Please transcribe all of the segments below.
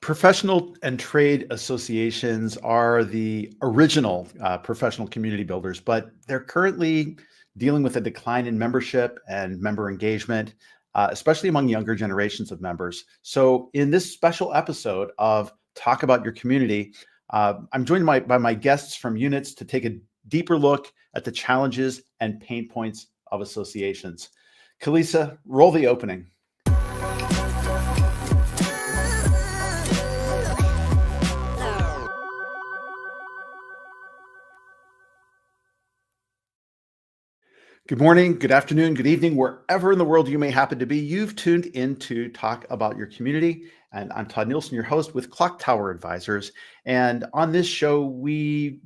Professional and trade associations are the original professional community builders, but they're currently dealing with a decline in membership and member engagement, especially among younger generations of members. So in this special episode of Talk About Your Community, I'm joined by my guests from Yunits to take a deeper look at the challenges and pain points of associations. Kalisa, roll the opening. Good morning, good afternoon, good evening, wherever in the world you may happen to be. You've tuned in to Talk About Your Community, and I'm Todd Nilson, your host with Clocktower Advisors. And on this show, we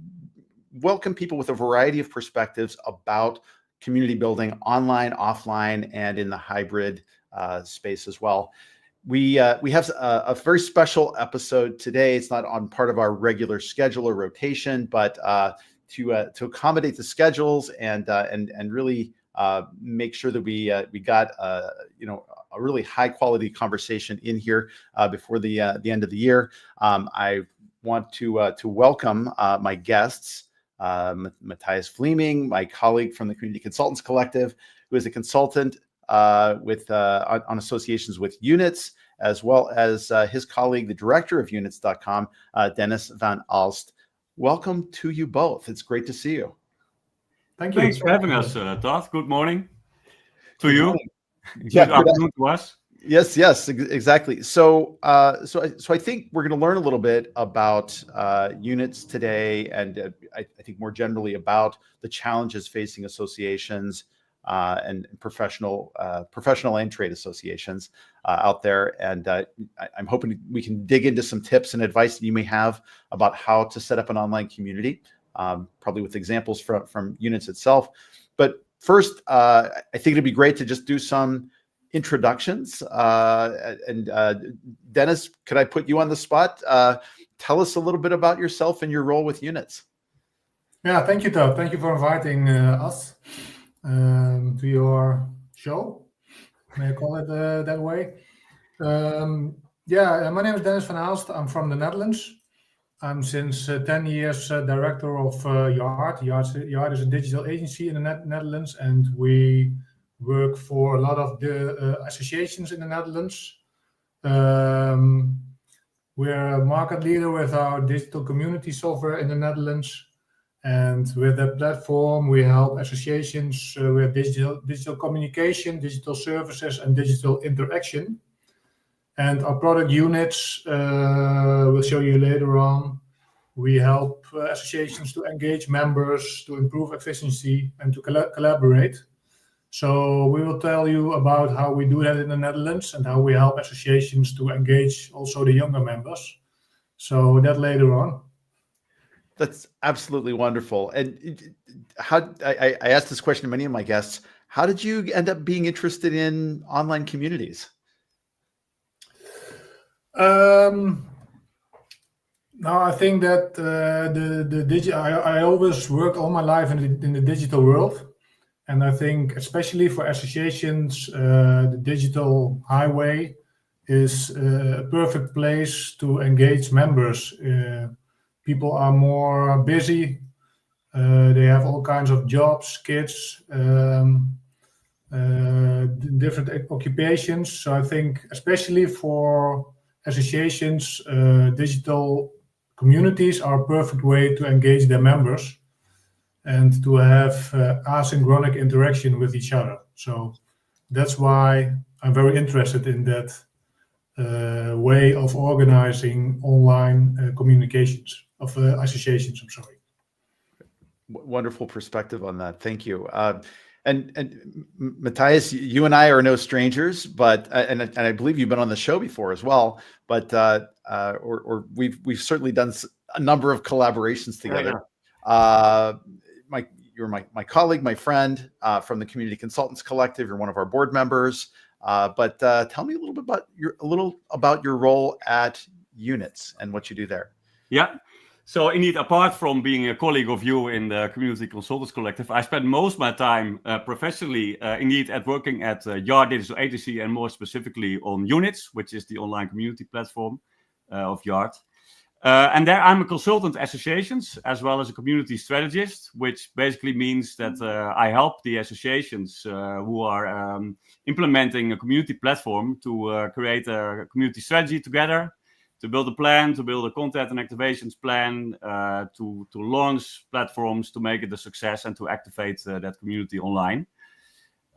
welcome people with a variety of perspectives about community building online, offline, and in the hybrid space as well. We have a very special episode today. It's not on part of our regular schedule or rotation, but to accommodate the schedules and really make sure that we got a really high quality conversation in here before the end of the year. I want to welcome my guests, Mathijs Vleeming, my colleague from the Community Consultants Collective, who is a consultant on associations with Yunits, as well as his colleague, the director of Yunits.com, Dennis van Alst. Welcome to you both. It's great to see you. Thank you. Thanks for having us, Todd. Good morning to you. Yeah, good afternoon to us. Yes, exactly. So I think we're going to learn a little bit about Yunits today, and I think more generally about the challenges facing associations and professional and trade associations out there. And I'm hoping we can dig into some tips and advice that you may have about how to set up an online community, probably with examples from Yunits itself. But first, I think it'd be great to just do some introductions. Dennis, could I put you on the spot? Tell us a little bit about yourself and your role with Yunits. Yeah, thank you, Todd. Thank you for inviting us to your show. May I call it that way? My name is Dennis van Aalst. I'm from the Netherlands. I'm since 10 years director of Yard. Yard is a digital agency in the Netherlands, and we work for a lot of the associations in the Netherlands. We're a market leader with our digital community software in the Netherlands. And with that platform, we help associations with digital communication, digital services, and digital interaction. And our product Yunits, we'll show you later on. We help associations to engage members, to improve efficiency, and to collaborate. So we will tell you about how we do that in the Netherlands and how we help associations to engage also the younger members. So that later on. That's absolutely wonderful. And I asked this question to many of my guests. How did you end up being interested in online communities? I think that I always worked all my life in the digital world. And I think especially for associations, the digital highway is a perfect place to engage members. People are more busy. They have all kinds of jobs, kids, different occupations. So I think especially for associations, digital communities are a perfect way to engage their members and to have asynchronous interaction with each other. So that's why I'm very interested in that way of organizing online communications of associations. I'm sorry. Wonderful perspective on that. Thank you. And Mathijs, you and I are no strangers, but and I believe you've been on the show before as well. But or we've certainly done a number of collaborations together. You're my colleague, my friend from the Community Consultants Collective. You're one of our board members. But tell me a little about your role at Yunits and what you do there. Yeah. So indeed, apart from being a colleague of you in the Community Consultants Collective, I spend most of my time professionally indeed at working at Yard Digital Agency and more specifically on Yunits, which is the online community platform. of Yard. And there I'm a consultant associations as well as a community strategist, which basically means that I help the associations who are implementing a community platform to create a community strategy together, to build a plan, to build a content and activations plan, to launch platforms, to make it a success and to activate that community online.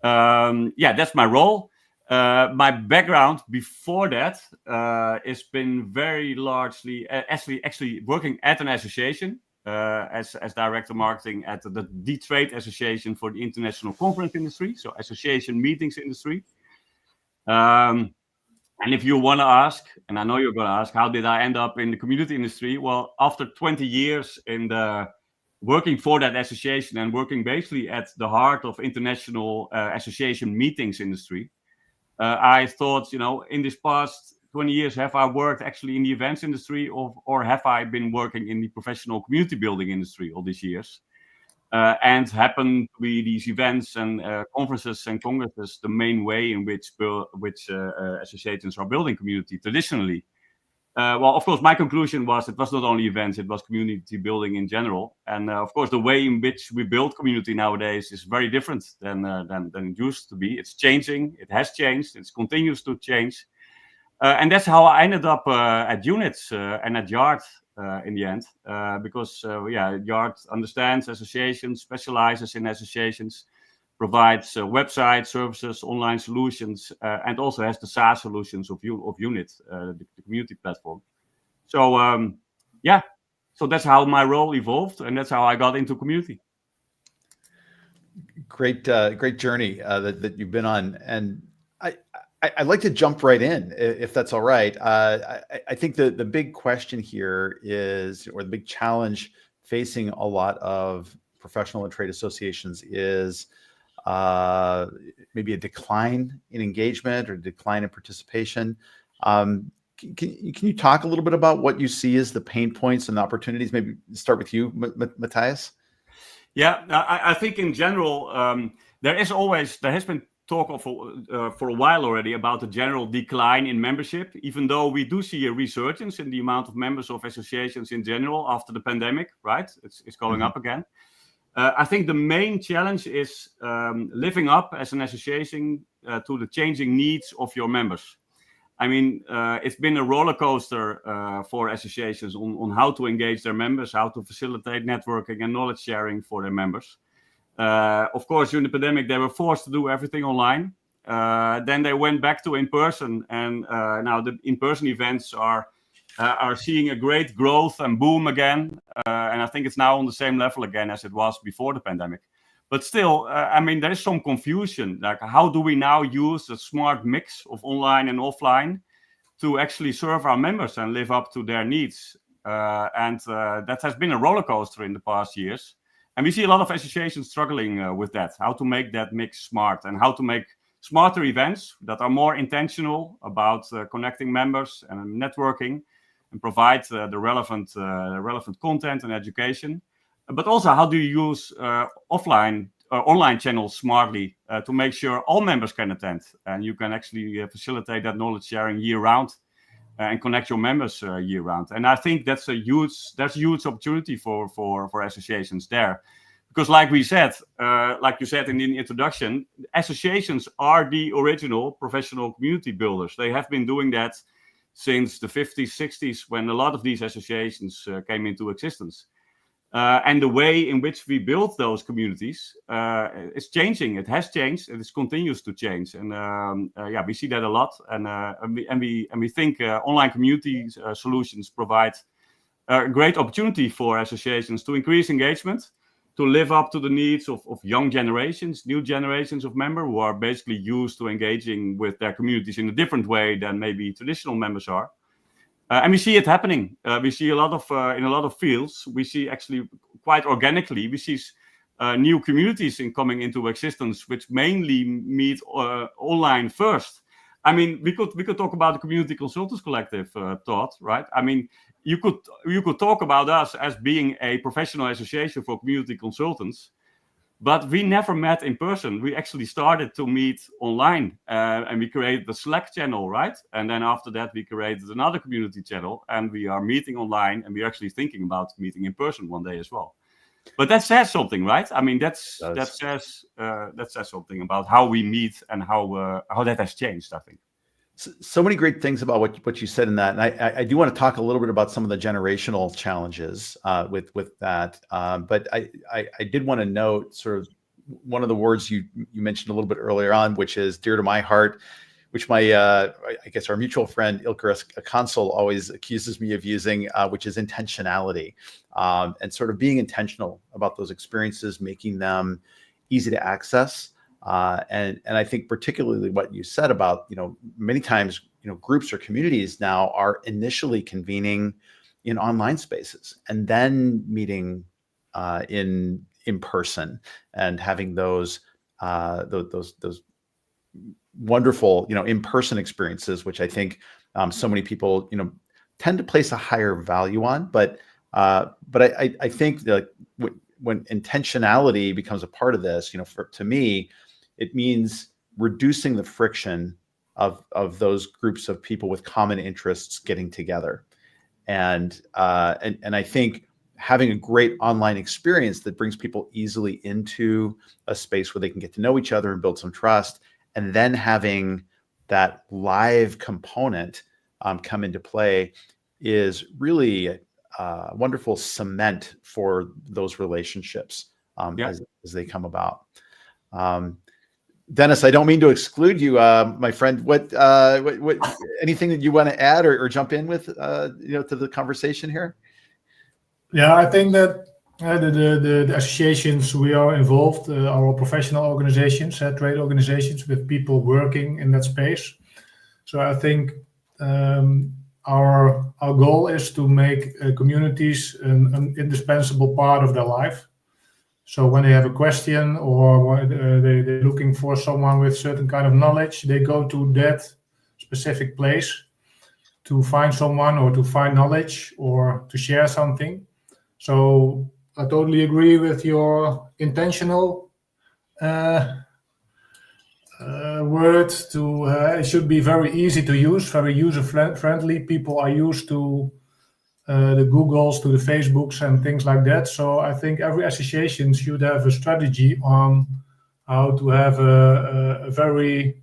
That's my role. My background before that has been very largely actually working at an association as director marketing at the Trade Association for the International Conference Industry, so association meetings industry. And if you want to ask, and I know you're going to ask, how did I end up in the community industry? Well, after 20 years in working for that association and working basically at the heart of international association meetings industry, I thought, in this past 20 years, have I worked actually in the events industry or have I been working in the professional community building industry all these years? And happen to be these events and conferences and congresses the main way in which associations are building community traditionally. Well, of course, my conclusion was it was not only events, it was community building in general. And of course, the way in which we build community nowadays is very different than it used to be. It's changing. It has changed. It continues to change. And that's how I ended up at Yunits and at Yard in the end. Because, Yard understands associations, specializes in associations, provides website services, online solutions, and also has the SaaS solutions of Yunits, the community platform. So, so that's how my role evolved, and that's how I got into community. Great journey that you've been on, and I'd like to jump right in, if that's all right. I think the big question here is, or the big challenge facing a lot of professional and trade associations is maybe a decline in engagement or decline in participation. Can you talk a little bit about what you see as the pain points and opportunities? Maybe start with you, Mathijs. Yeah, I think in general, there has been talk for a while already about the general decline in membership, even though we do see a resurgence in the amount of members of associations in general after the pandemic, right? It's going up again. I think the main challenge is living up as an association to the changing needs of your members. I mean, it's been a roller coaster for associations on how to engage their members, how to facilitate networking and knowledge sharing for their members. Of course, during the pandemic, they were forced to do everything online. Then they went back to in-person, and now the in-person events are seeing a great growth and boom again. And I think it's now on the same level again as it was before the pandemic. But still, there is some confusion. Like, how do we now use a smart mix of online and offline to actually serve our members and live up to their needs? And that has been a roller coaster in the past years. And we see a lot of associations struggling with that, how to make that mix smart and how to make smarter events that are more intentional about connecting members and networking and provide the relevant content and education. But also, how do you use online channels smartly to make sure all members can attend and you can actually facilitate that knowledge sharing year round and connect your members year round. And I think that's a huge opportunity for associations there. Because like you said in the introduction, associations are the original professional community builders. They have been doing that since the 50s, 60s, when a lot of these associations came into existence. And the way in which we build those communities is changing. It has changed, and it continues to change. And we see that a lot. And we think online community solutions provide a great opportunity for associations to increase engagement, to live up to the needs of young generations, new generations of members who are basically used to engaging with their communities in a different way than maybe traditional members are. And we see it happening. We see a lot of in a lot of fields. We see actually quite organically. We see new communities coming into existence, which mainly meet online first. I mean, we could talk about the Community Consultants Collective, Todd, right? I mean, you could talk about us as being a professional association for community consultants, But we never met in person. We actually started to meet online, and we created the Slack channel, right? And then after that, we created another community channel, and we are meeting online, and we're actually thinking about meeting in person one day as well. But that says something, right? I mean, that says something about how we meet and how that has changed, I think. So many great things about what you said in that, and I do want to talk a little bit about some of the generational challenges with that. But I did want to note sort of one of the words you mentioned a little bit earlier on, which is dear to my heart, which my I guess our mutual friend Ilker Kansel always accuses me of using, which is intentionality, and sort of being intentional about those experiences, making them easy to access. And I think particularly what you said about, many times, groups or communities now are initially convening in online spaces and then meeting in person and having those wonderful, in-person experiences, which I think so many people, tend to place a higher value on. But I think that when intentionality becomes a part of this, to me, it means reducing the friction of those groups of people with common interests getting together. And I think having a great online experience that brings people easily into a space where they can get to know each other and build some trust, and then having that live component come into play is really a wonderful cement for those relationships as they come about. Dennis, I don't mean to exclude you, my friend. What anything that you want to add or jump in with, to the conversation here? Yeah, I think that the associations we are involved, our professional organizations, trade organizations with people working in that space. So I think our goal is to make communities an indispensable part of their life. So when they have a question or they're looking for someone with certain kind of knowledge, they go to that specific place to find someone or to find knowledge or to share something. So I totally agree with your intentional word. It should be very easy to use, very user-friendly. People are used to the Googles, to the Facebooks and things like that. So I think every association should have a strategy on how to have a very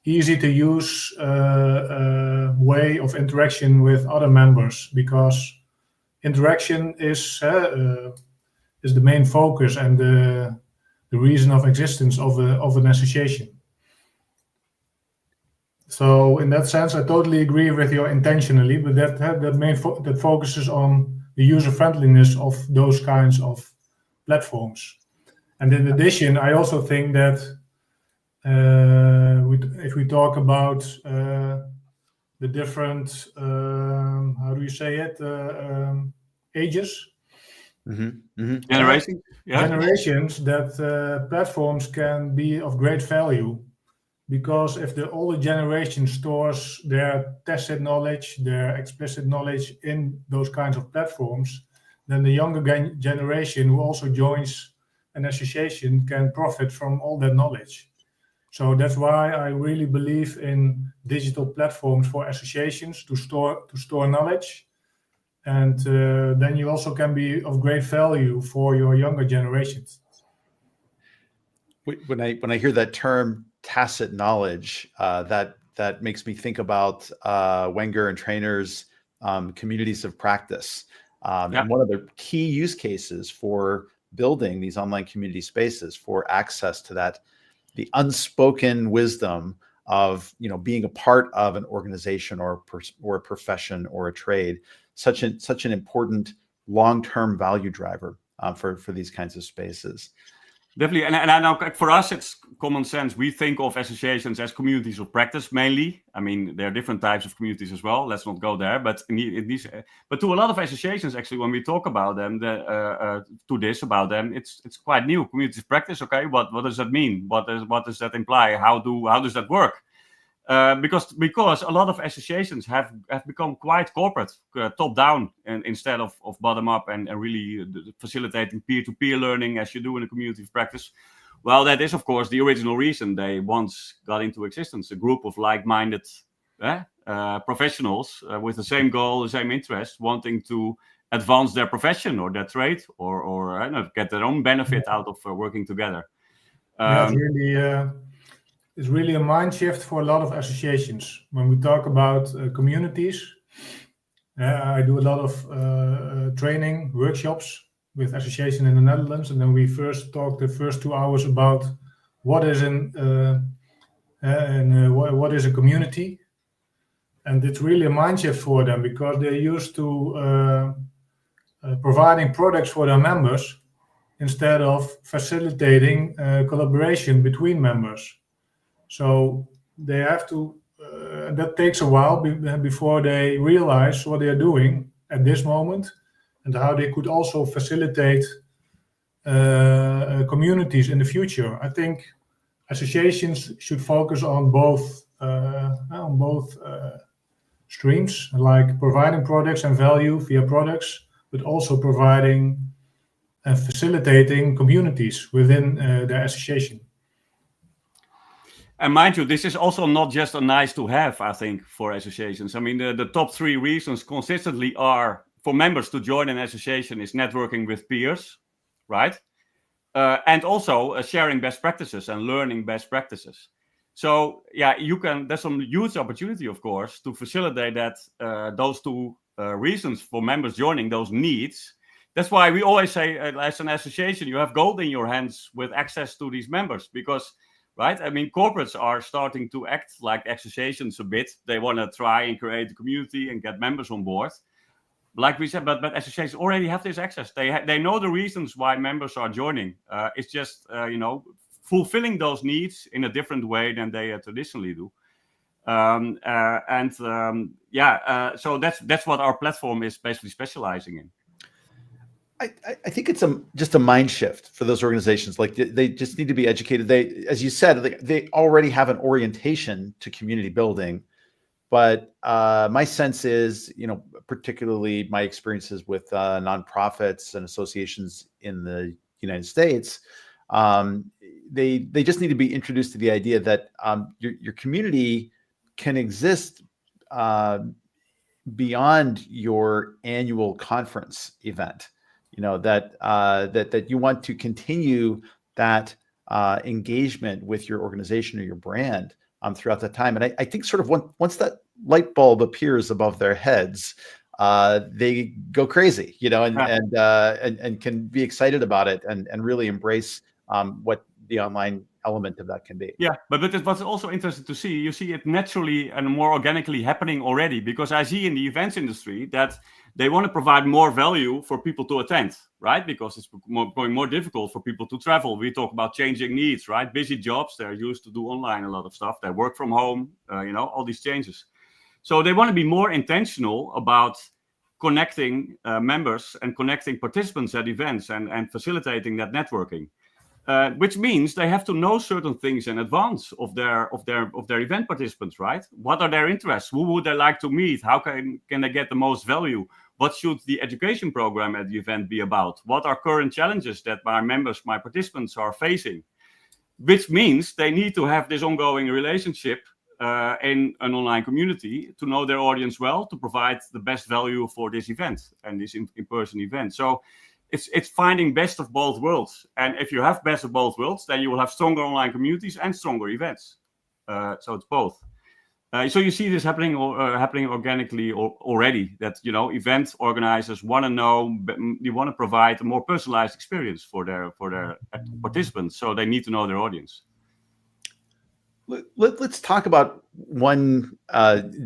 easy to use way of interaction with other members, because interaction is the main focus and the reason of existence of an association. So in that sense, I totally agree with you intentionally, but that focuses on the user friendliness of those kinds of platforms. And in addition, I also think that if we talk about the different, how do you say it, ages? Generations. Generations, that platforms can be of great value. Because if the older generation stores their tacit knowledge, their explicit knowledge in those kinds of platforms, then the younger generation who also joins an association can profit from all that knowledge. So that's why I really believe in digital platforms for associations to store knowledge, and then you also can be of great value for your younger generations. When I hear that term, tacit knowledge, that makes me think about Wenger and Trainer's communities of practice. And one of the key use cases for building these online community spaces for access to that, the unspoken wisdom of being a part of an organization or a profession or a trade, such an important long-term value driver for these kinds of spaces. Definitely, and I know for us it's common sense. We think of associations as communities of practice mainly. I mean, there are different types of communities as well. Let's not go there, but but to a lot of associations, actually, when we talk about them, about them, it's quite new. Communities of practice. Okay, what does that mean? What does that imply? How does that work? Because a lot of associations have become quite corporate, top down, and instead of bottom up, and really facilitating peer-to-peer learning as you do in a community of practice. Well, that is of course the original reason they once got into existence, a group of like-minded professionals with the same goal, the same interest, wanting to advance their profession or their trade, or get their own benefit out of working together. It's really a mind shift for a lot of associations. When we talk about communities, I do a lot of training workshops with association in the Netherlands, and then we first talk the first 2 hours about what is what is a community, and it's really a mind shift for them because they're used to providing products for their members instead of facilitating collaboration between members. So they have to, that takes a while before they realize what they are doing at this moment and how they could also facilitate communities in the future. I think associations should focus on both streams, like providing products and value via products, but also providing and facilitating communities within their association. And mind you, this is also not just a nice to have, I think, for associations. I mean, the top 3 reasons consistently are for members to join an association is networking with peers, right? And also sharing best practices and learning best practices. So yeah, there's some huge opportunity, of course, to facilitate that, those 2 reasons for members joining, those needs. That's why we always say, as an association, you have gold in your hands with access to these members, because, right? I mean, corporates are starting to act like associations a bit. They want to try and create a community and get members on board. Like we said, but associations already have this access. They know the reasons why members are joining. It's just, fulfilling those needs in a different way than they traditionally do. So that's what our platform is basically specializing in. I think it's just a mind shift for those organizations. Like they just need to be educated. They, as you said, they already have an orientation to community building, but my sense is, particularly my experiences with nonprofits and associations in the United States, they just need to be introduced to the idea that your community can exist beyond your annual conference event. That you want to continue that engagement with your organization or your brand throughout that time. And I think sort of once that light bulb appears above their heads, they go crazy, and can be excited about it and really embrace what the online element of that can be. Yeah, but what's also interesting to see, you see it naturally and more organically happening already, because I see in the events industry that they want to provide more value for people to attend, right? Because it's going more difficult for people to travel. We talk about changing needs, right? Busy jobs, they're used to do online a lot of stuff. They work from home, all these changes. So they want to be more intentional about connecting members and connecting participants at events and facilitating that networking. Which means they have to know certain things in advance of their event participants, right? What are their interests? Who would they like to meet? How can they get the most value? What should the education program at the event be about? What are current challenges that my members, my participants are facing? Which means they need to have this ongoing relationship in an online community to know their audience well, to provide the best value for this event and this in-person event. So it's finding best of both worlds. And if you have best of both worlds, then you will have stronger online communities and stronger events. So it's both. So you see this happening organically already, that, event organizers want to know, you want to provide a more personalized experience for their participants. So they need to know their audience. Let's talk about one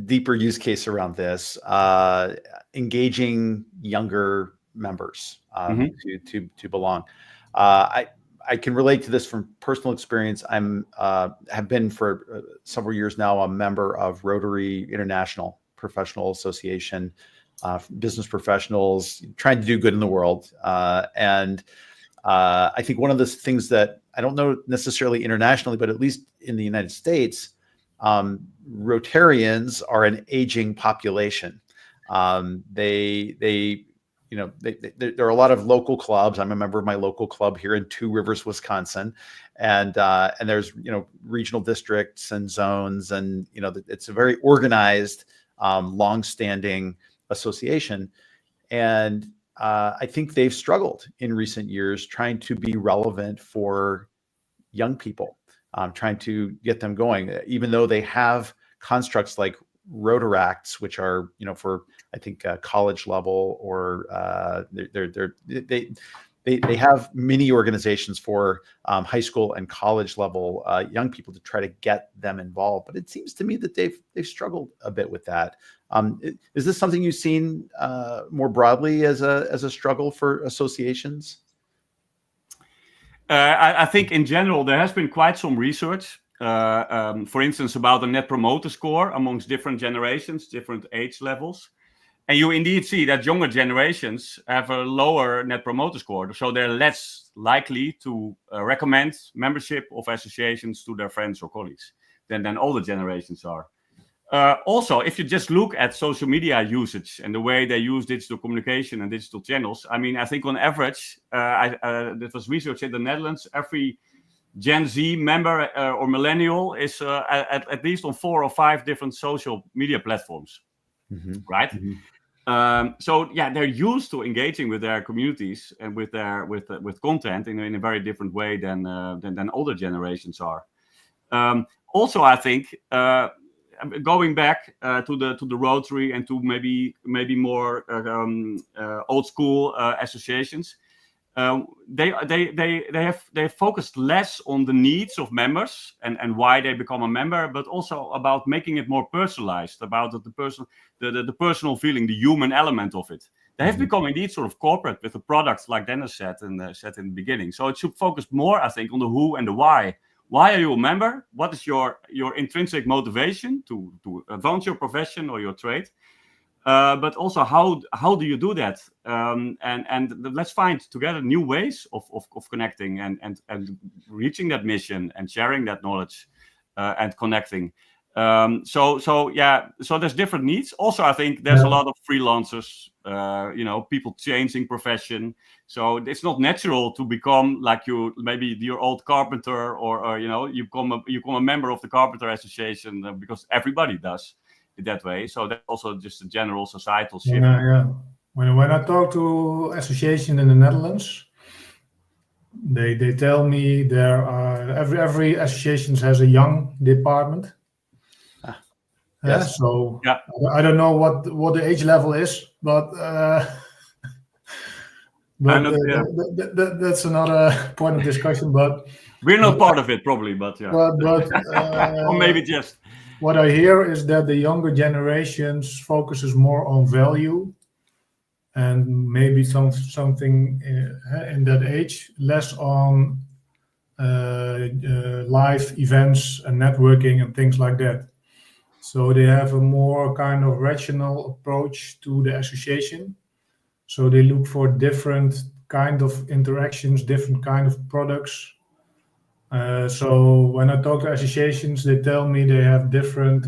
deeper use case around this, engaging younger members to belong. I can relate to this from personal experience. Have been for several years now a member of Rotary International Professional Association, business professionals trying to do good in the world. And I think one of the things that I don't know necessarily internationally, but at least in the United States, Rotarians are an aging population. There are a lot of local clubs. I'm a member of my local club here in Two Rivers, Wisconsin, and there's regional districts and zones, and it's a very organized, long-standing association, and I think they've struggled in recent years trying to be relevant for young people, trying to get them going, even though they have constructs like Rotaracts, which are, for I think college level, or they have mini organizations for high school and college level young people to try to get them involved. But it seems to me that they've struggled a bit with that. Is this something you've seen more broadly as a struggle for associations? I think in general there has been quite some research. For instance, about the Net Promoter Score amongst different generations, different age levels. And you indeed see that younger generations have a lower Net Promoter Score. So they're less likely to recommend membership of associations to their friends or colleagues than older generations are. Also, if you just look at social media usage and the way they use digital communication and digital channels, I mean, I think on average, there was research in the Netherlands, every Gen Z member or millennial is at least on 4 or 5 different social media platforms, right? So yeah, they're used to engaging with their communities and with content in a very different way than older generations are. Also, I think going back to the Rotary and to maybe more old school associations. They have focused less on the needs of members and why they become a member, but also about making it more personalized, about the personal feeling, the human element of it. They have become indeed sort of corporate with the products, like Dennis said in the beginning. So it should focus more, I think, on the who and the why. Why are you a member? What is your intrinsic motivation to advance your profession or your trade? But also, how do you do that? And let's find together new ways of connecting and reaching that mission and sharing that knowledge and connecting. So there's different needs. Also, I think there's a lot of freelancers, people changing profession. So it's not natural to become like your old carpenter or you become a member of the Carpenter Association because everybody does it that way. So that's also just a general societal shift. Yeah. When I talk to associations in the Netherlands, they tell me there are every association has a young department. Yes. I don't know what the age level is, but that's another point of discussion. But we're not part of it, probably. But yeah. Or maybe just. What I hear is that the younger generations focuses more on value, and maybe something in that age, less on live events and networking and things like that. So they have a more kind of rational approach to the association. So they look for different kind of interactions, different kind of products. So when I talk to associations, they tell me they have different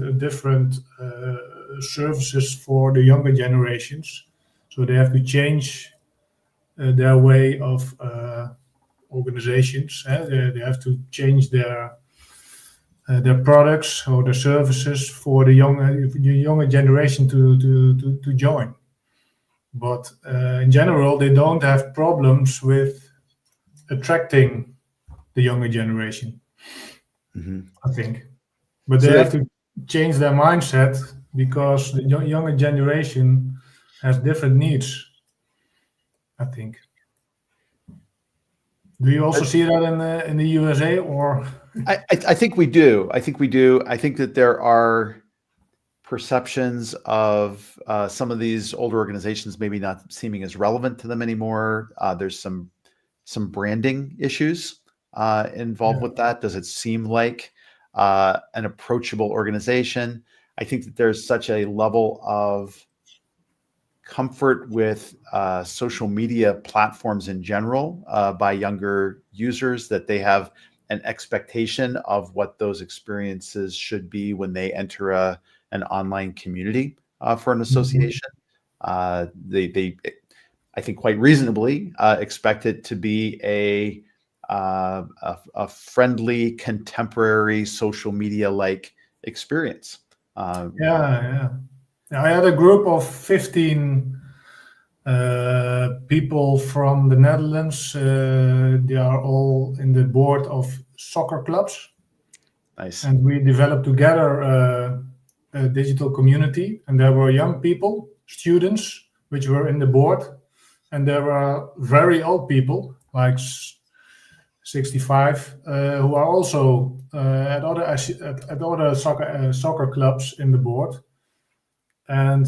services for the younger generations. So they have to change their way of organizations. They have to change their products or their services for the younger generation to join. But in general, they don't have problems with attracting the younger generation, I think. But they have to change their mindset because the younger generation has different needs, I think. Do you also see that in the USA, or? I think we do. I think that there are perceptions of some of these older organizations maybe not seeming as relevant to them anymore. There's some branding issues involved with that. Does it seem like an approachable organization? I think that there's such a level of comfort with social media platforms in general by younger users that they have an expectation of what those experiences should be when they enter an online community for an association. They I think quite reasonably expect it to be a friendly, contemporary, social media-like experience. Yeah. I had a group of 15 people from the Netherlands. They are all in the board of soccer clubs. Nice. And we developed together a digital community. And there were young people, students, which were in the board. And there were very old people, like 65, who are also at other soccer clubs in the board. And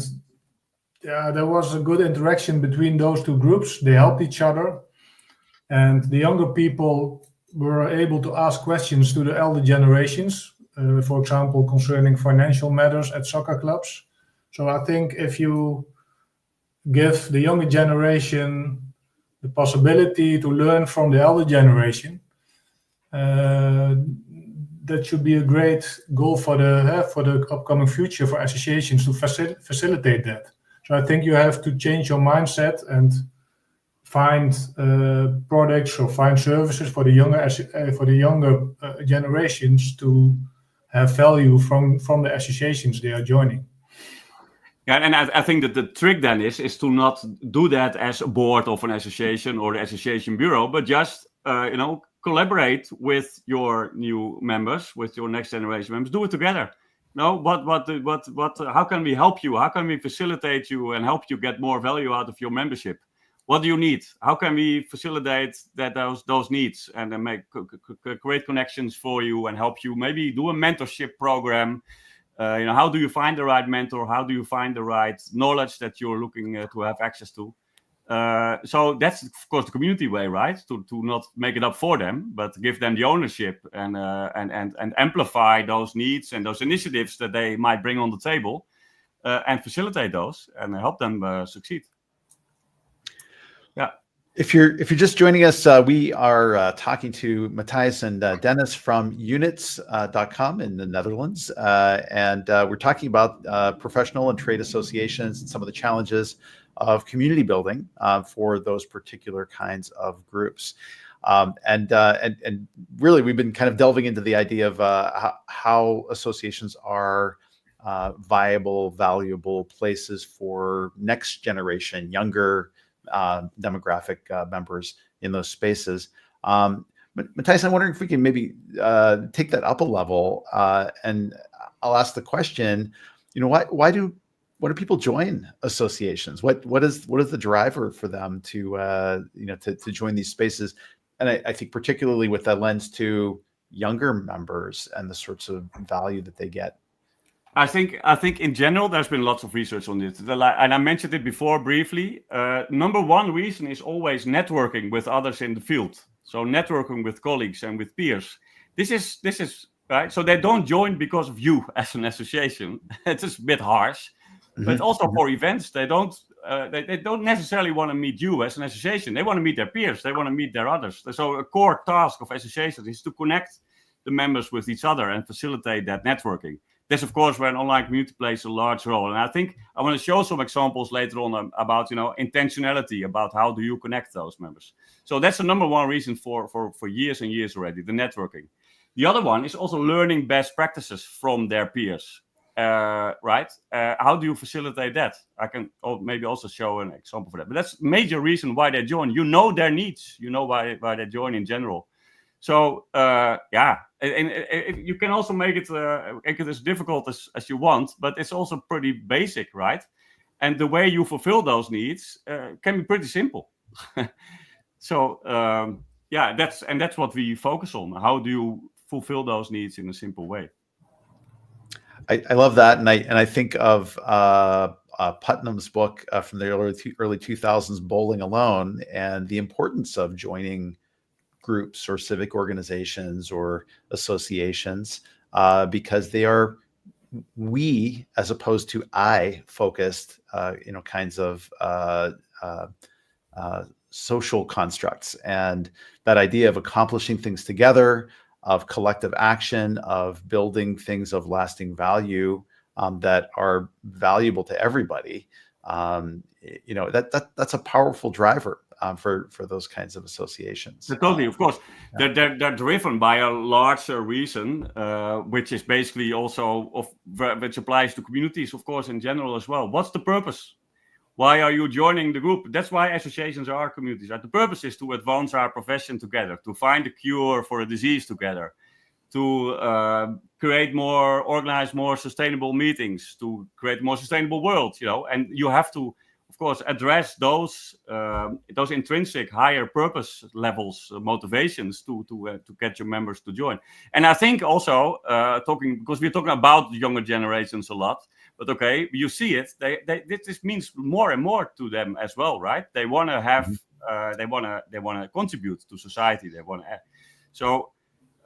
yeah, there was a good interaction between those two groups. They helped each other, and the younger people were able to ask questions to the elder generations, for example, concerning financial matters at soccer clubs. So I think if you give the younger generation the possibility to learn from the elder generation, that should be a great goal for the upcoming future for associations to facilitate that. So I think you have to change your mindset and find products or find services for the younger generations to have value from the associations they are joining. Yeah, and I think that the trick then is to not do that as a board of an association or the association bureau, but just collaborate with your new members, with your next generation members. Do it together. No, how can we help you? How can we facilitate you and help you get more value out of your membership? What do you need? How can we facilitate those needs and then create connections for you and help you maybe do a mentorship program? How do you find the right mentor? How do you find the right knowledge that you're looking to have access to? So that's of course the community way, right? To not make it up for them, but give them the ownership and amplify those needs and those initiatives that they might bring on the table, and facilitate those and help them succeed. Yeah. If you're just joining us, we are talking to Mathijs and Dennis from Yunits.com in the Netherlands, and we're talking about professional and trade associations and some of the challenges of community building for those particular kinds of groups. And really, we've been kind of delving into the idea of how associations are viable, valuable places for next generation, younger demographic members in those spaces. But Mathijs, I'm wondering if we can maybe take that up a level, and I'll ask the question, why do people join associations? What is the driver for them to join these spaces? And I think particularly with that lens to younger members and the sorts of value that they get. I think in general there's been lots of research on this, and I mentioned it before briefly. Number one reason is always networking with others in the field. So networking with colleagues and with peers. This is right. So they don't join because of you as an association. It's just a bit harsh. But also for events, they don't necessarily want to meet you as an association. They want to meet their peers. They want to meet their others. So a core task of associations is to connect the members with each other and facilitate that networking. That's of course where an online community plays a large role. And I think I want to show some examples later on about intentionality, about how do you connect those members. So that's the number one reason for years and years already, the networking. The other one is also learning best practices from their peers. Right? How do you facilitate that? I can maybe also show an example for that. But that's a major reason why they join. You know their needs. You know why they join in general. So and you can also make it as difficult as you want, but it's also pretty basic, right? And the way you fulfill those needs can be pretty simple. So that's what we focus on. How do you fulfill those needs in a simple way? I love that, and I think of Putnam's book from the early 2000s, Bowling Alone, and the importance of joining groups or civic organizations or associations because they are we as opposed to I focused, kinds of social constructs, and that idea of accomplishing things together, of collective action, of building things of lasting value that are valuable to everybody. That's a powerful driver for those kinds of associations. Totally, of course. They're driven by a larger reason, which is basically also which applies to communities, of course, in general as well. What's the purpose? Why are you joining the group? That's why associations are communities. Right? The purpose is to advance our profession together, to find a cure for a disease together, to organize more sustainable meetings, to create a more sustainable world. And you have to, of course, address those intrinsic higher purpose levels, motivations to get your members to join. And I think also because we're talking about younger generations a lot, but okay, you see it. This means more and more to them as well, right? They want to have, they want to contribute to society. They want to, so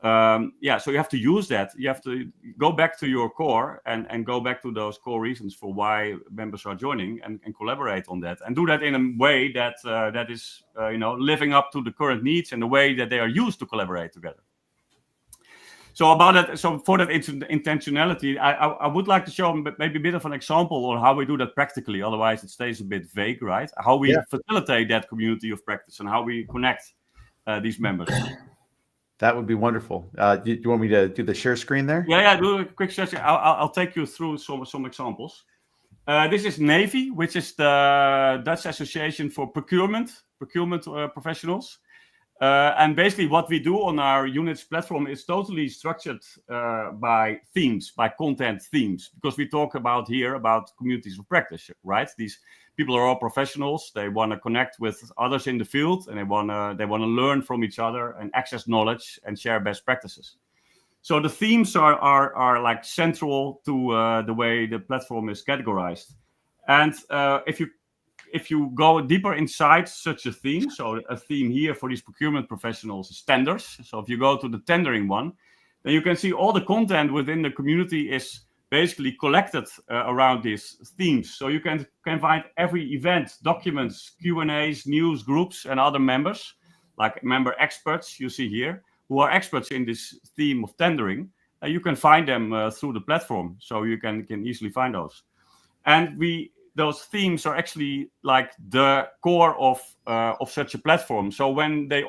you have to use that. You have to go back to your core and go back to those core reasons for why members are joining and collaborate on that, and do that in a way that is living up to the current needs and the way that they are used to collaborate together. So about that, for that intentionality, I would like to show maybe a bit of an example on how we do that practically. Otherwise, it stays a bit vague, right? How we facilitate that community of practice and how we connect these members. That would be wonderful. Do you want me to do the share screen there? Yeah. Do a quick share. I'll take you through some examples. This is Navy, which is the Dutch Association for Procurement professionals. And basically what we do on our Yunits platform is totally structured by themes, by content themes, because we talk about communities of practice, right? These people are all professionals. They want to connect with others in the field, and they want to learn from each other and access knowledge and share best practices. So the themes are like central to the way the platform is categorized. And if you go deeper inside such a theme, so a theme here for these procurement professionals is tenders. So if you go to the tendering one, then you can see all the content within the community is basically collected around these themes. So you can find every event, documents, Q&As, news, groups, and other members, like member experts you see here, who are experts in this theme of tendering. You can find them through the platform, so you can easily find those. And those themes are actually like the core of such a platform. So when they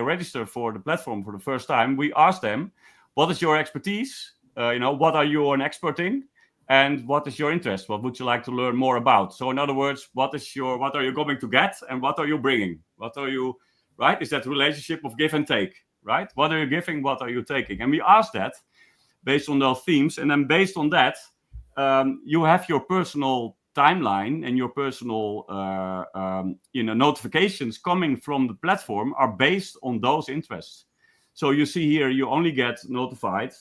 register for the platform for the first time, we ask them, what is your expertise? What are you an expert in? And what is your interest? What would you like to learn more about? So in other words, what are you going to get? And what are you bringing? Right? Is that relationship of give and take, right? What are you giving? What are you taking? And we ask that based on those themes. And then based on that, you have your personal timeline, and your personal notifications coming from the platform are based on those interests. So you see here, you only get notified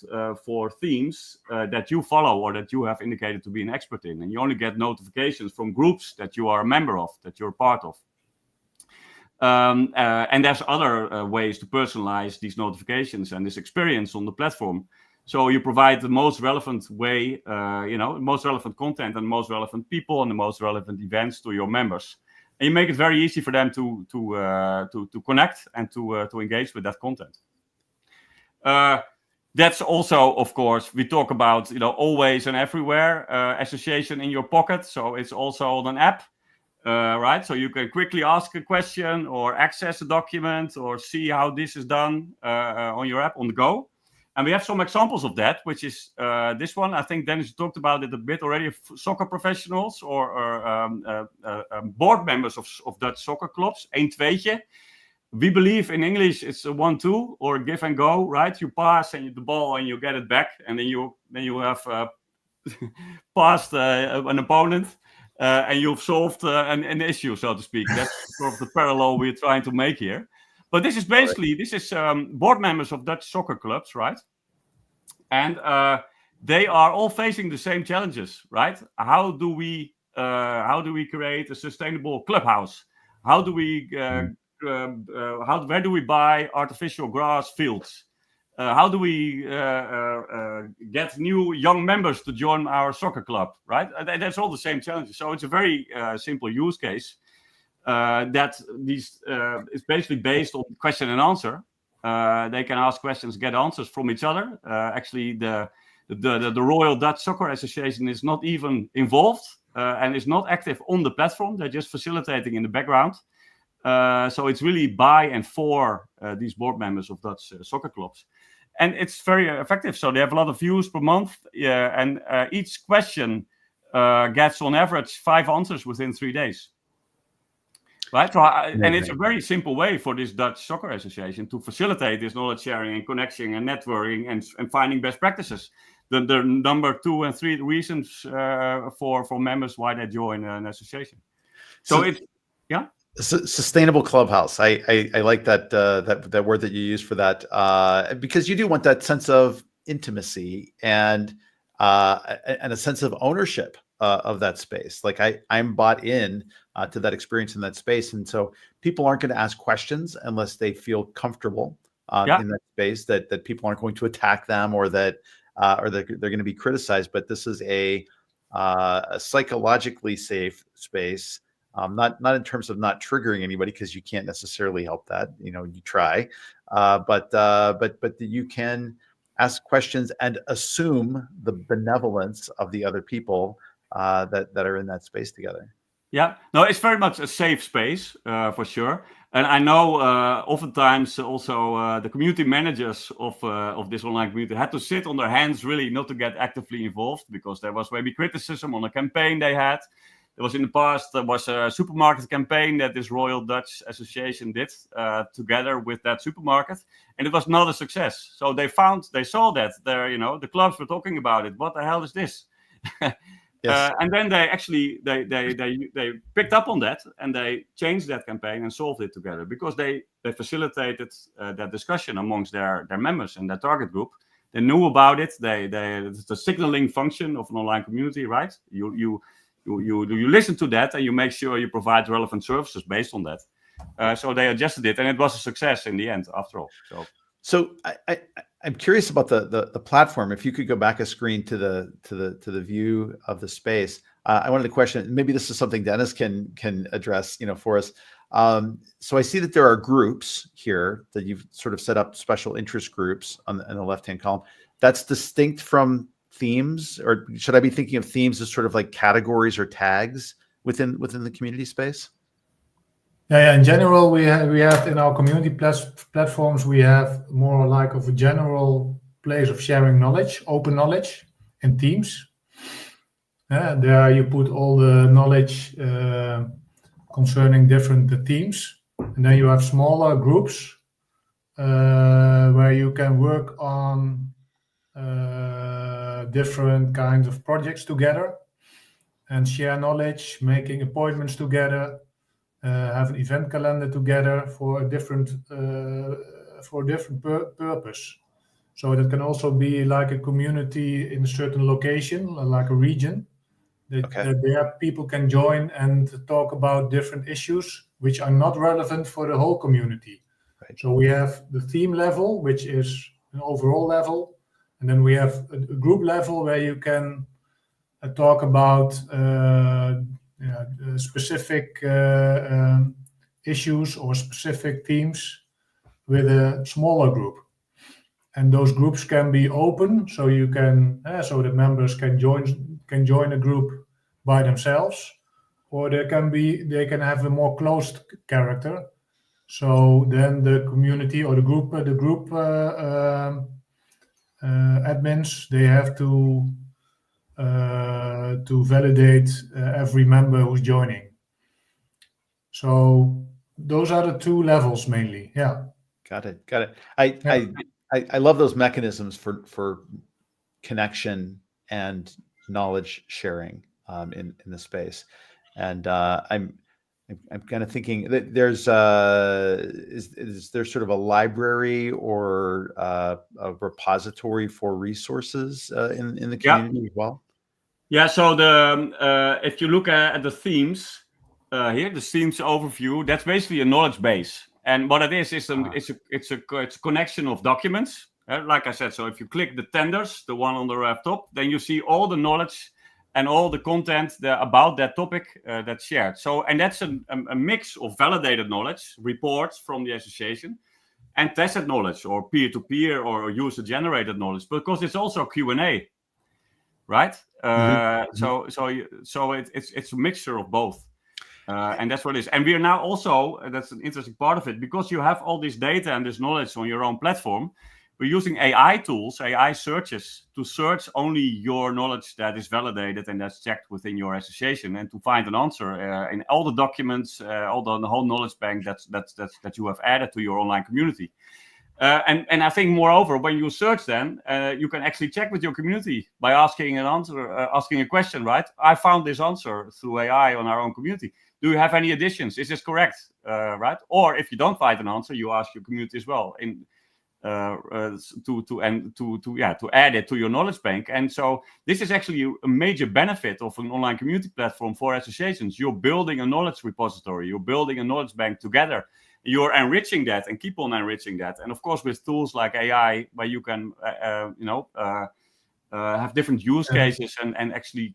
for themes that you follow or that you have indicated to be an expert in, and you only get notifications from groups that you are a member of, that you're part of. And there's other ways to personalize these notifications and this experience on the platform. So you provide the most relevant way, most relevant content and most relevant people and the most relevant events to your members. And you make it very easy for them to connect and to engage with that content. That's also, of course, we talk about always and everywhere association in your pocket. So it's also on an app, right? So you can quickly ask a question or access a document or see how this is done on your app on the go. And we have some examples of that, which is this one. I think Dennis talked about it a bit already. Soccer professionals or board members of Dutch soccer clubs. 1-2'tje. We believe in English it's a 1-2 or give and go, right? You pass and the ball and you get it back, and then you have passed an opponent and you've solved an issue, so to speak. That's sort of the parallel we're trying to make here. But this is basically board members of Dutch soccer clubs, right? And they are all facing the same challenges, right? How do we create a sustainable clubhouse? How do we where do we buy artificial grass fields? How do we get new young members to join our soccer club, right? That's all the same challenges. So it's a very simple use case. That is basically based on question and answer, They can ask questions, get answers from each other. Actually, the Royal Dutch Soccer Association is not even involved and is not active on the platform. They're just facilitating in the background. So it's really by and for these board members of Dutch soccer clubs. And it's very effective. So they have a lot of views per month. And each question gets on average 5 answers within 3 days. Right, and it's a very simple way for this Dutch Soccer Association to facilitate this knowledge sharing and connection and networking and finding best practices. The number 2 and 3 reasons for members why they join an association. So it's sustainable clubhouse. I like that word that you use for that, because you do want that sense of intimacy and a sense of ownership of that space. Like I'm bought in to that experience in that space, and so people aren't going to ask questions unless they feel comfortable in that space. That people aren't going to attack them or that they're going to be criticized. But this is a psychologically safe space. Not in terms of not triggering anybody, because you can't necessarily help that. You try, but you can ask questions and assume the benevolence of the other people that are in that space together. Yeah, no, it's very much a safe space for sure. And I know oftentimes also the community managers of this online community had to sit on their hands really not to get actively involved, because there was maybe criticism on a campaign they had. There was in the past, there was a supermarket campaign that this Royal Dutch Association did together with that supermarket, and it was not a success. So they saw that the clubs were talking about it. What the hell is this? Yes. And then they actually they picked up on that and they changed that campaign and solved it together, because they facilitated that discussion amongst their members and their target group. They knew about it. It's the signaling function of an online community, right? You listen to that and you make sure you provide relevant services based on that. So they adjusted it, and it was a success in the end, after all. So I'm curious about the platform. If you could go back a screen to the view of the space, I wanted to question. Maybe this is something Dennis can address, for us. So I see that there are groups here that you've sort of set up, special interest groups in the left-hand column. That's distinct from themes, or should I be thinking of themes as sort of like categories or tags within the community space? Yeah. In general, we have in our community platforms, we have more like of a general place of sharing knowledge, open knowledge, in themes. There you put all the knowledge concerning different themes, and then you have smaller groups where you can work on different kinds of projects together and share knowledge, making appointments together. Have an event calendar together for a different purpose. So that can also be like a community in a certain location, like a region. That there people can join and talk about different issues which are not relevant for the whole community. Right. So we have the theme level, which is an overall level, and then we have a group level where you can talk about specific issues or specific themes with a smaller group, and those groups can be open, so you can so the members can join a group by themselves, or they can have a more closed character. So then the community or the group admins, they have to validate every member who's joining. So those are the 2 levels mainly. Yeah. Got it. I love those mechanisms for connection and knowledge sharing in the space, and I'm kind of thinking that there's is there sort of a library or a repository for resources in the community as well? Yeah. So if you look at the themes here, the themes overview, that's basically a knowledge base. And what it is it's a connection of documents. Like I said, so if you click the tenders, the one on the left top, then you see all the knowledge and all the content about that topic that's shared. So, and that's a mix of validated knowledge, reports from the association, and tested knowledge, or peer-to-peer, or user-generated knowledge, because it's also Q&A, right? So it's a mixture of both. And that's what it is. And we are now also, that's an interesting part of it, because you have all this data and this knowledge on your own platform, we're using AI tools, AI searches, to search only your knowledge that is validated and that's checked within your association, and to find an answer in all the documents, the whole knowledge bank that you have added to your online community. And I think, moreover, when you search, then you can actually check with your community by asking a question, right? I found this answer through AI on our own community. Do you have any additions? Is this correct, right? Or if you don't find an answer, you ask your community as well to add it to your knowledge bank. And so this is actually a major benefit of an online community platform for associations. You're building a knowledge repository. You're building a knowledge bank together. You're enriching that and keep on enriching that. And of course, with tools like AI, where you can, have different use cases and actually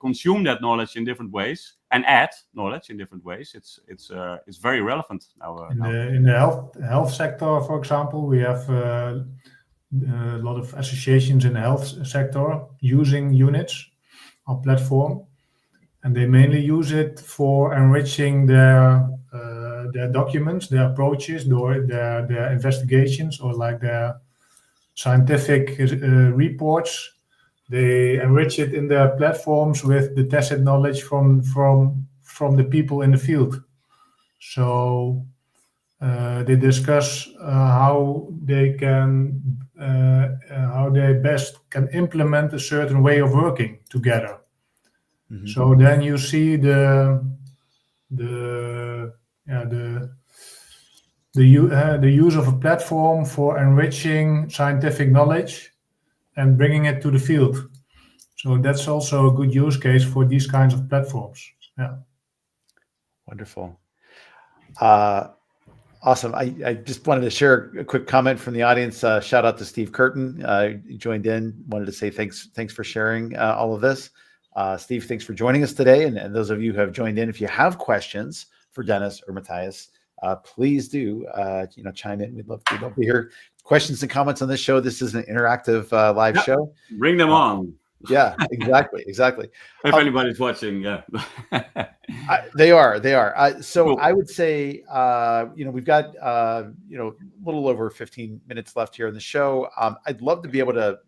consume that knowledge in different ways and add knowledge in different ways. It's very relevant now. In the health sector, for example, we have a lot of associations in the health sector using Yunits, our platform, and they mainly use it for enriching their documents, their approaches, their investigations, or like their scientific reports. They enrich it in their platforms with the tested knowledge from the people in the field. So they discuss how they best can implement a certain way of working together. Mm-hmm. So then you see the use of a platform for enriching scientific knowledge and bringing it to the field. So that's also a good use case for these kinds of platforms. Yeah. Wonderful. Awesome. I just wanted to share a quick comment from the audience. Shout out to Steve Curtin. He joined in, wanted to say thanks for sharing all of this. Steve, thanks for joining us today. And those of you who have joined in, if you have questions for Dennis or Mathijs, please do chime in. We'd love to hear questions and comments on this show. This is an interactive live show. Bring them on. Yeah, exactly. If anybody's watching, yeah. They are. So cool. I would say, we've got, a little over 15 minutes left here in the show. I'd love to be able to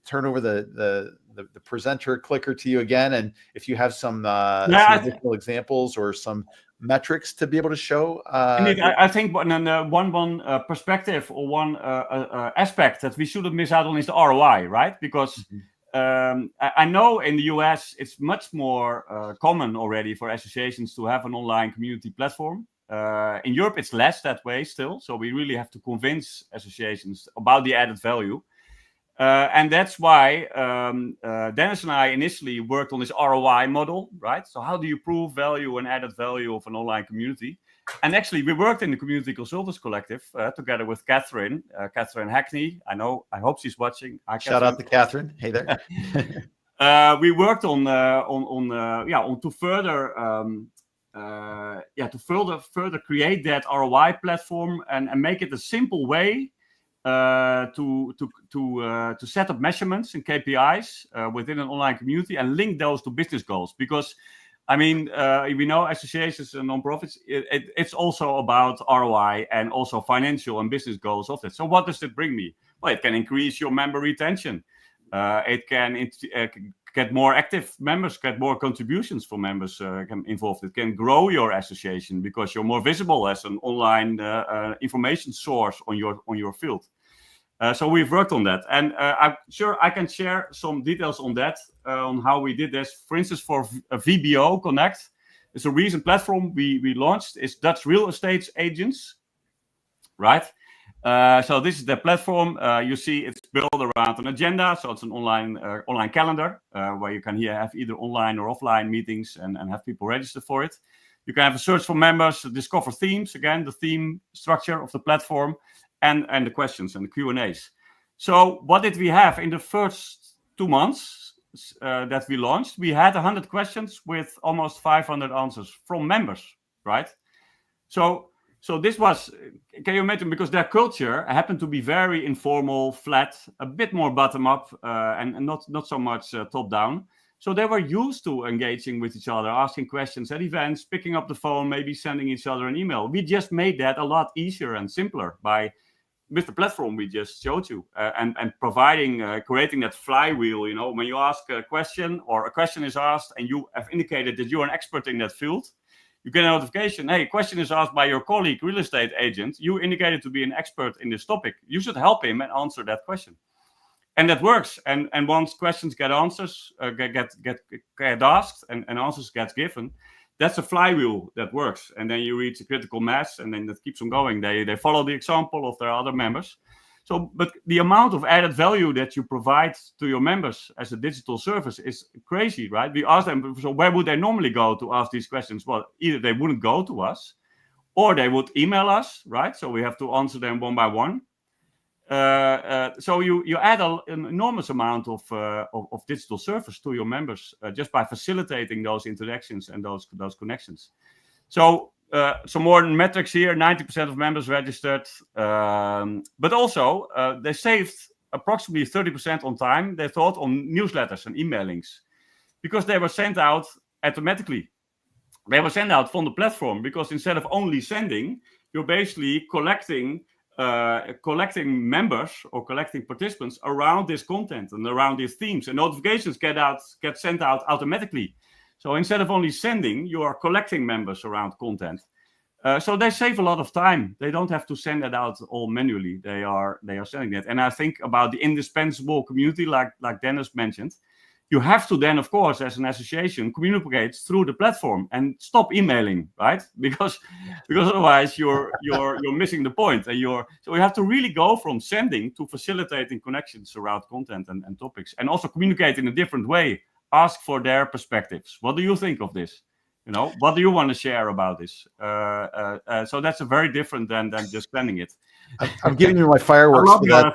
turn over the presenter clicker to you again. And if you have some additional examples or some metrics to be able to show. I think one perspective or one aspect that we shouldn't miss out on is the ROI, right? Because I know in the US, it's much more common already for associations to have an online community platform. In Europe, it's less that way still. So we really have to convince associations about the added value. And that's why Dennis and I initially worked on this ROI model, right? So how do you prove value and added value of an online community? And actually, we worked in the Community Consultants Collective together with Catherine Hackney. I hope she's watching. Hi, shout out to Catherine. Hey there. We worked on to further create that ROI platform and make it a simple way to set up measurements and KPIs within an online community and link those to business goals. Because we know associations and nonprofits, it's also about ROI and also financial and business goals of it. So what does it bring me? Well, it can increase your member retention. It can get more active members, get more contributions for members involved. It can grow your association because you're more visible as an online information source on your field. So we've worked on that, and I'm sure I can share some details on that, on how we did this. For instance, for VBO Connect, it's a recent platform we launched. It's Dutch real estate agents, right? So this is the platform. You see, it's built around an agenda. So it's an online calendar where you can have either online or offline meetings and have people register for it. You can have a search for members, discover themes. Again, the theme structure of the platform. And the questions and the Q&As. So what did we have in the first 2 months that we launched? We had 100 questions with almost 500 answers from members, right? So So this was, can you imagine, because their culture happened to be very informal, flat, a bit more bottom up, and not so much top down. So they were used to engaging with each other, asking questions at events, picking up the phone, maybe sending each other an email. We just made that a lot easier and simpler with the platform we just showed you, and creating that flywheel. You know, when you ask a question or a question is asked and you have indicated that you're an expert in that field, you get a notification, hey, question is asked by your colleague, real estate agent. You indicated to be an expert in this topic. You should help him and answer that question. And that works. And once questions get answers, get asked and answers get given, that's a flywheel that works. And then you reach a critical mass, and then that keeps on going. They follow the example of their other members. So, but the amount of added value that you provide to your members as a digital service is crazy, right? We ask them, so where would they normally go to ask these questions? Well, either they wouldn't go to us, or they would email us, right? So we have to answer them one by one. So you add an enormous amount of digital service to your members just by facilitating those interactions and those connections. So some more metrics here: 90% of members registered, but also they saved approximately 30% on time. They thought on newsletters and emailings because they were sent out automatically. They were sent out from the platform because instead of only sending, you're basically collecting members or collecting participants around this content and around these themes, and notifications get sent out automatically. So instead of only sending, you are collecting members around content. So they save a lot of time. They don't have to send it out all manually. They are sending it. And I think about the indispensable community, like Dennis mentioned. You have to then, of course, as an association, communicate through the platform and stop emailing, right? Because otherwise you're missing the point. So we have to really go from sending to facilitating connections around content and topics, and also communicate in a different way. Ask for their perspectives. What do you think of this? You know, what do you want to share about this? So that's a very different than just sending it. I'm giving you my fireworks for that,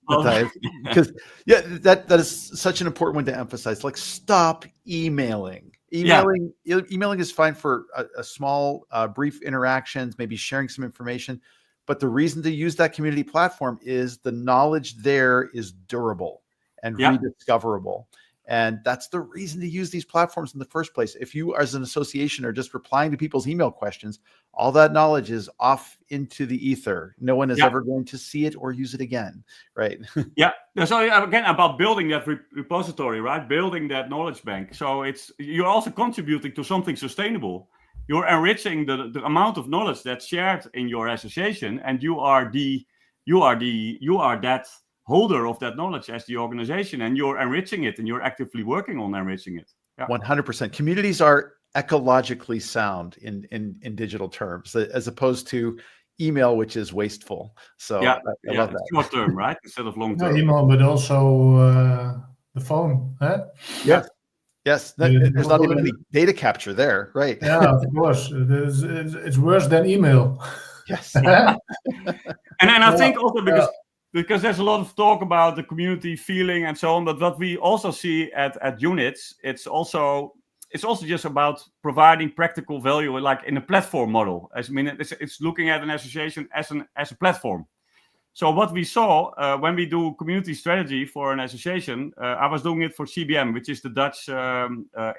Mathijs, because that is such an important one to emphasize. Like, stop emailing. Emailing is fine for a small, brief interactions, maybe sharing some information. But the reason to use that community platform is the knowledge there is durable and rediscoverable. And that's the reason to use these platforms in the first place. If you, as an association, are just replying to people's email questions, all that knowledge is off into the ether. No one is ever going to see it or use it again, right? Yeah. So again, about building that repository, right? Building that knowledge bank. So you're also contributing to something sustainable. You're enriching the amount of knowledge that's shared in your association, and you are that holder of that knowledge as the organization, and you're enriching it, and you're actively working on enriching it. 100%. Communities are ecologically sound in digital terms, as opposed to email, which is wasteful. So I love that. Short term, right? Instead of long term. Email, but also the phone. Huh? Yes. There's not even any data capture there, right? Yeah, of course. It's worse than email. Yes. And I think also because there's a lot of talk about the community feeling and so on, but what we also see at Yunits, it's also just about providing practical value, like in a platform model. It's looking at an association as a platform. So what we saw when we do community strategy for an association, I was doing it for CBM, which is the Dutch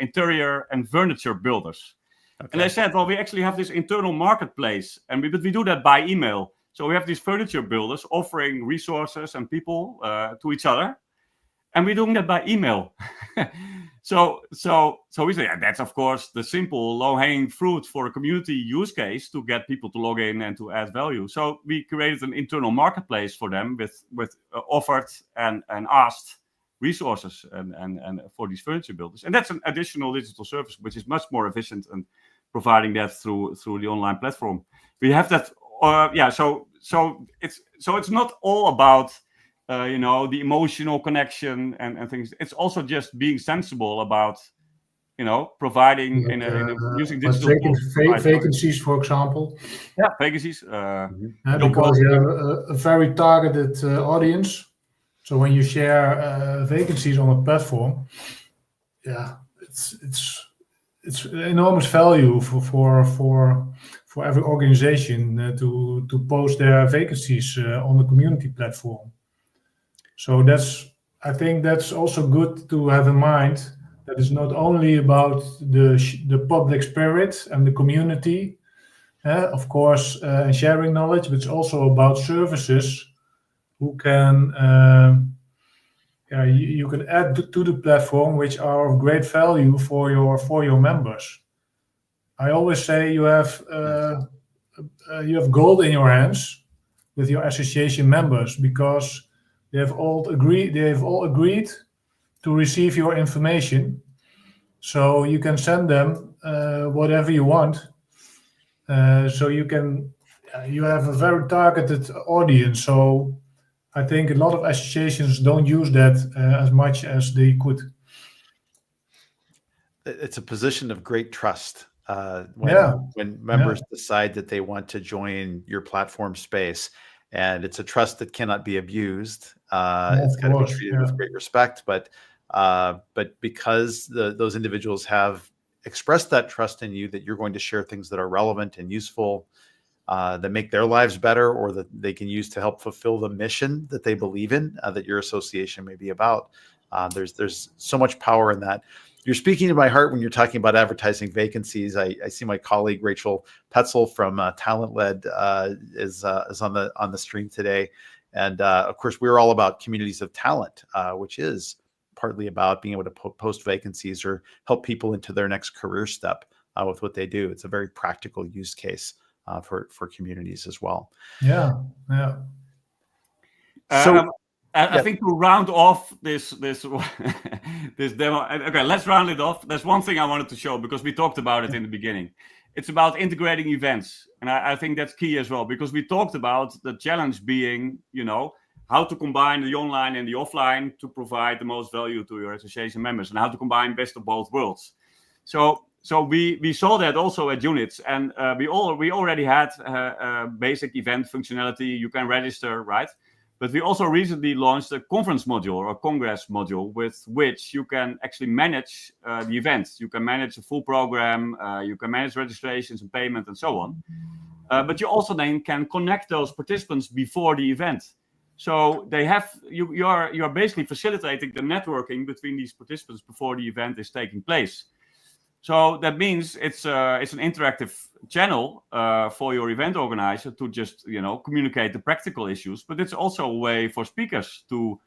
interior and furniture builders. Okay. And they said, well, we actually have this internal marketplace, but we do that by email. So we have these furniture builders offering resources and people to each other, and we're doing that by email. So we say that's of course the simple low-hanging fruit for a community use case to get people to log in and to add value. So we created an internal marketplace for them with offered and asked resources and for these furniture builders, and that's an additional digital service which is much more efficient and providing that through the online platform. We have that. So it's not all about the emotional connection and things. It's also just being sensible about providing using digital vacancies, for example. Yeah, vacancies. Because you have a very targeted audience. So when you share vacancies on a platform, it's enormous value for for every organization to post their vacancies on the community platform. So I think that's also good to have in mind. That it's not only about the public spirit and the community, of course, sharing knowledge, but it's also about services who can you can add to the platform, which are of great value for your members. I always say you have gold in your hands with your association members, because they have all agreed to receive your information. So you can send them whatever you want. So you have a very targeted audience. So I think a lot of associations don't use that as much as they could. It's a position of great trust when members decide that they want to join your platform space, and it's a trust that cannot be abused. It's got to be treated with great respect, but because those individuals have expressed that trust in you, that you're going to share things that are relevant and useful, that make their lives better, or that they can use to help fulfill the mission that they believe in, that your association may be about. There's so much power in that. You're speaking to my heart when you're talking about advertising vacancies. I see my colleague Rachel Petzel from Talent Led is on the stream today, and of course we're all about communities of talent, which is partly about being able to post vacancies or help people into their next career step with what they do. It's a very practical use case for communities as well. Yeah. So I think to round off this this demo. Okay, let's round it off. There's one thing I wanted to show, because we talked about it in the beginning. It's about integrating events, and I think that's key as well, because we talked about the challenge being, how to combine the online and the offline to provide the most value to your association members, and how to combine best of both worlds. So we saw that also at Yunits, and we already had basic event functionality. You can register, right? But we also recently launched a conference module or a congress module with which you can actually manage the events. You can manage a full program, you can manage registrations and payment and so on. But you also then can connect those participants before the event. So you are basically facilitating the networking between these participants before the event is taking place. So that means it's an interactive channel for your event organizer to just communicate the practical issues, but it's also a way for speakers to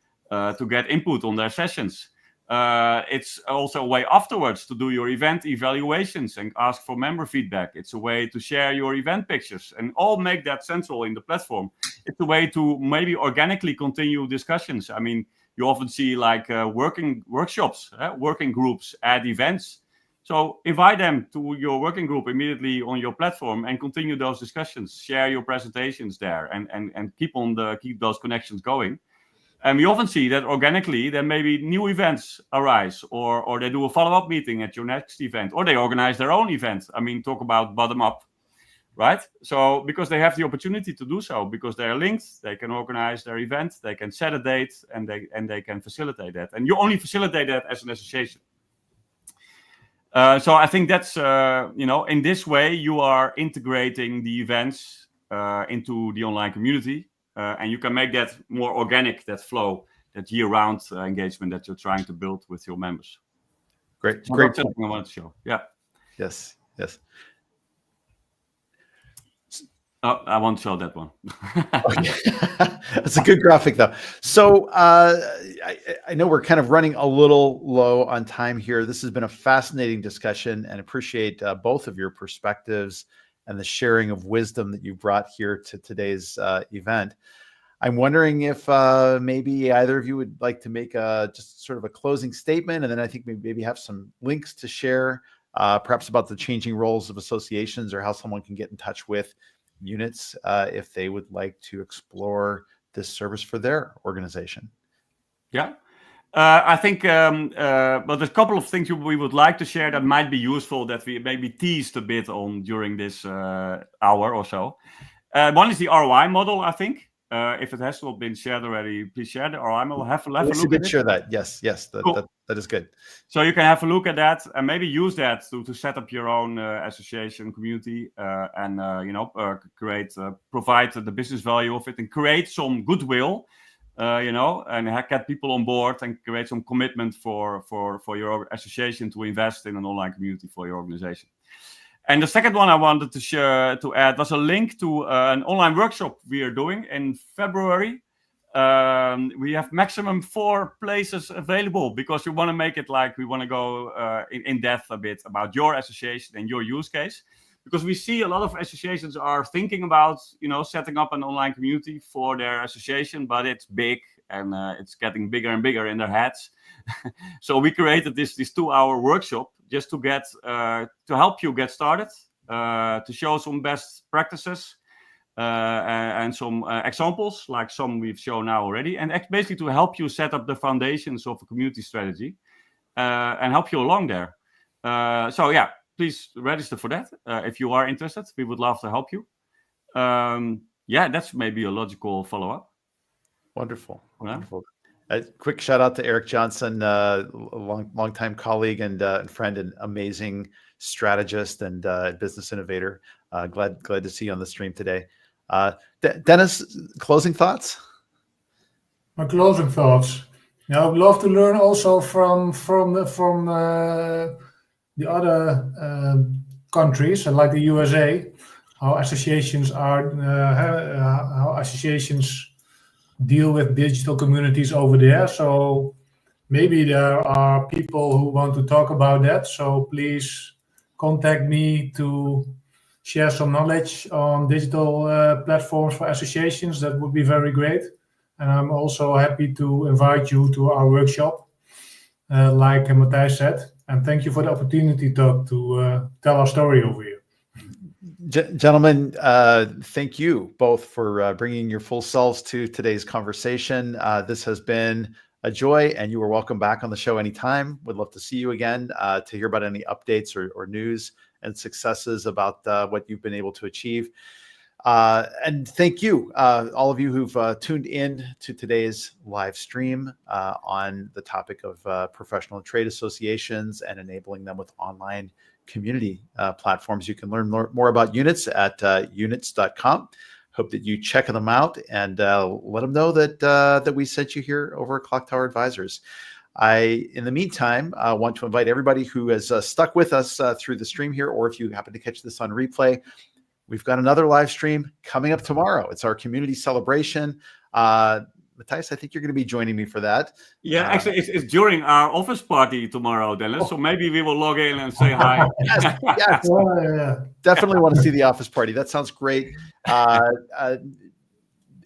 get input on their sessions. It's also a way afterwards to do your event evaluations and ask for member feedback. It's a way to share your event pictures and all make that central in the platform. It's a way to maybe organically continue discussions. I mean, you often see like working workshops, working groups at events. So invite them to your working group immediately on your platform and continue those discussions. Share your presentations there and keep those connections going. And we often see that organically there maybe new events arise, or they do a follow-up meeting at your next event, or they organize their own event. I mean, talk about bottom up, right? So because they have the opportunity to do so, because they're linked, they can organize their event, they can set a date, and they can facilitate that. And you only facilitate that as an association. So I think that's, in this way, you are integrating the events into the online community, and you can make that more organic, that flow, that year-round engagement that you're trying to build with your members. Great. Something I wanted to show. Yeah. Yes. I won't show that one. That's a good graphic, though. So I know we're kind of running a little low on time here. This has been a fascinating discussion, and appreciate both of your perspectives and the sharing of wisdom that you brought here to today's event. I'm wondering if maybe either of you would like to make just sort of a closing statement, and then I think maybe have some links to share, perhaps about the changing roles of associations, or how someone can get in touch with Yunits if they would like to explore this service for their organization. Yeah, I think well, there's a couple of things we would like to share that might be useful, that we maybe teased a bit on during this hour or so. One is the ROI model, I think. If it has not been shared already, please share it, or I will have a look Yes, you at did it. share that. Yes, Cool. that is good. So you can have a look at that and maybe use that to set up your own association community and create, provide the business value of it and create some goodwill, and get people on board and create some commitment for your association to invest in an online community for your organization. And the second one I wanted to add was a link to an online workshop we are doing in February. We have maximum 4 places available because we want to make it like we want to go in depth a bit about your association and your use case, because we see a lot of associations are thinking about setting up an online community for their association, but it's big and it's getting bigger and bigger in their heads. So we created this 2-hour workshop just to get to help you get started, to show some best practices and some examples, like some we've shown now already, and basically to help you set up the foundations of a community strategy and help you along there. So yeah, please register for that if you are interested. We would love to help you. Yeah, that's maybe a logical follow-up. Wonderful. Yeah. Wonderful. A quick shout out to Eric Johnson, a long-time colleague and friend, and amazing strategist and business innovator. Glad to see you on the stream today. Dennis, closing thoughts? My closing thoughts. Now, I'd love to learn also from the other countries, like the USA, how associations deal with digital communities over there. So maybe there are people who want to talk about that. So please contact me to share some knowledge on digital platforms for associations. That would be very great. And I'm also happy to invite you to our workshop, like Mathijs said. And thank you for the opportunity to tell our story over here. Gentlemen, thank you both for bringing your full selves to today's conversation. This has been a joy, and you are welcome back on the show anytime. Would love to see you again to hear about any updates or news and successes about what you've been able to achieve. And thank you, all of you who've tuned in to today's live stream on the topic of professional trade associations and enabling them with online community platforms. You can learn more about Yunits at yunits.com. Hope that you check them out and let them know that we sent you here over at Clocktower Advisors. In the meantime, want to invite everybody who has stuck with us through the stream here, or if you happen to catch this on replay, we've got another live stream coming up tomorrow. It's our community celebration. Mathijs, I think you're going to be joining me for that. Yeah, actually, it's during our office party tomorrow, Dennis. So maybe we will log in and say hi. Yes. Yeah. Definitely want to see the office party. That sounds great.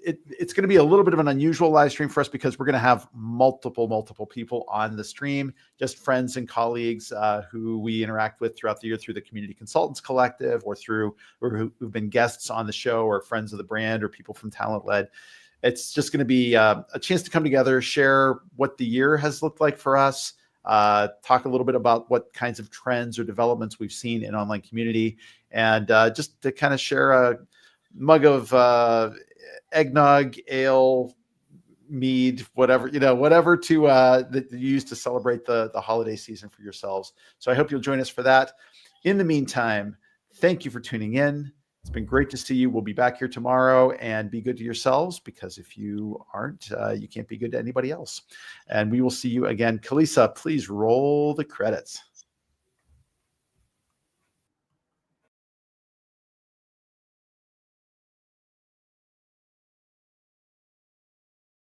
It's going to be a little bit of an unusual live stream for us because we're going to have multiple people on the stream, just friends and colleagues who we interact with throughout the year through the Community Consultants Collective or who've been guests on the show or friends of the brand or people from Talent Led. It's just going to be a chance to come together, share what the year has looked like for us, talk a little bit about what kinds of trends or developments we've seen in online community, and just to kind of share a mug of eggnog, ale, mead, whatever to that you use to celebrate the holiday season for yourselves. So I hope you'll join us for that. In the meantime, thank you for tuning in. It's been great to see you. We'll be back here tomorrow, and be good to yourselves, because if you aren't, you can't be good to anybody else. And we will see you again. Kalisa, please roll the credits.